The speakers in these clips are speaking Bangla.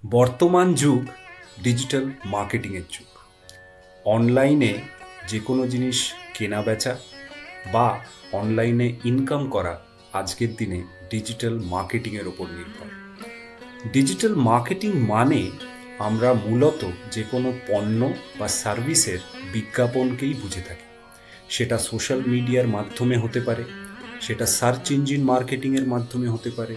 বর্তমান যুগ ডিজিটাল মার্কেটিংয়ের যুগ। অনলাইনে যে কোনো জিনিস কেনা বেচা বা অনলাইনে ইনকাম করা আজকের দিনে ডিজিটাল মার্কেটিংয়ের ওপর নির্ভর। ডিজিটাল মার্কেটিং মানে আমরা মূলত যে কোনো পণ্য বা সার্ভিসের বিজ্ঞাপনকেই বুঝে থাকি। সেটা সোশ্যাল মিডিয়ার মাধ্যমে হতে পারে, সেটা সার্চ ইঞ্জিন মার্কেটিংয়ের মাধ্যমে হতে পারে,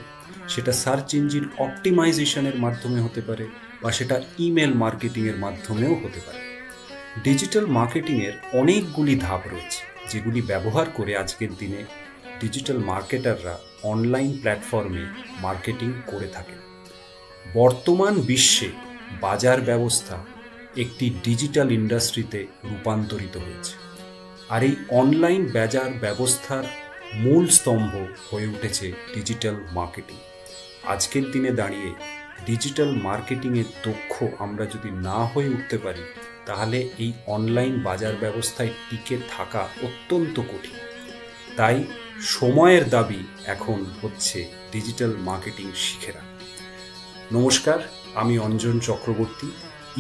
সেটা সার্চ ইঞ্জিন অপটিমাইজেশনের মাধ্যমে হতে পারে, বা সেটা ইমেল মার্কেটিংয়ের মাধ্যমেও হতে পারে। ডিজিটাল মার্কেটিংয়ের অনেকগুলি ধাপ রয়েছে, যেগুলি ব্যবহার করে আজকের দিনে ডিজিটাল মার্কেটাররা অনলাইন প্ল্যাটফর্মে মার্কেটিং করে থাকেন। বর্তমান বিশ্বে বাজার ব্যবস্থা একটি ডিজিটাল ইন্ডাস্ট্রিতে রূপান্তরিত হয়েছে, আর এই অনলাইন বাজার ব্যবস্থার মূল স্তম্ভ হয়ে উঠেছে ডিজিটাল মার্কেটিং। আজকের দিনে দাঁড়িয়ে ডিজিটাল মার্কেটিংয়ের দক্ষ আমরা যদি না হয়ে উঠতে পারি, তাহলে এই অনলাইন বাজার ব্যবস্থায় টিকে থাকা অত্যন্ত কঠিন। তাই সময়ের দাবি এখন হচ্ছে ডিজিটাল মার্কেটিং শিখে রাখা। নমস্কার, আমি অঞ্জন চক্রবর্তী,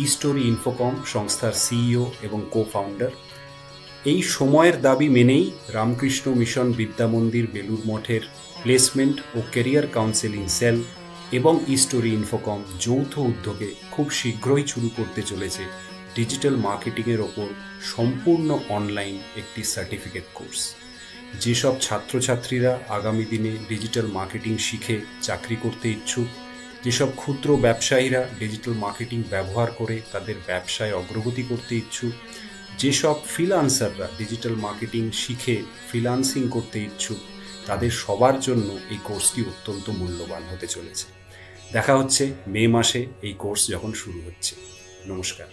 ইস্টোরি ইনফোকম সংস্থার সিইও এবং কো ফাউন্ডার। এই সময়ের দাবি মেনেই রামকৃষ্ণ মিশন বিদ্যামন্দির বেলুর মঠের প্লেসমেন্ট ও ক্যারিয়ার কাউন্সেলিং সেল এবং ইস্টোরি ইনফোকম যৌথ উদ্যোগে খুব শীঘ্রই শুরু করতে চলেছে ডিজিটাল মার্কেটিংয়ের ওপর সম্পূর্ণ অনলাইন একটি সার্টিফিকেট কোর্স। যেসব ছাত্রছাত্রীরা আগামী দিনে ডিজিটাল মার্কেটিং শিখে চাকরি করতে ইচ্ছুক, যেসব ক্ষুদ্র ব্যবসায়ীরা ডিজিটাল মার্কেটিং ব্যবহার করে তাদের ব্যবসায় অগ্রগতি করতে ইচ্ছুক, যেসব ফ্রিল্যান্সাররা ডিজিটাল মার্কেটিং শিখে ফ্রিল্যান্সিং করতে ইচ্ছুক, তাদের সবার জন্য এই কোর্সটি অত্যন্ত মূল্যবান হতে চলেছে। দেখা হচ্ছে মে মাসে এই কোর্স যখন শুরু হচ্ছে। নমস্কার।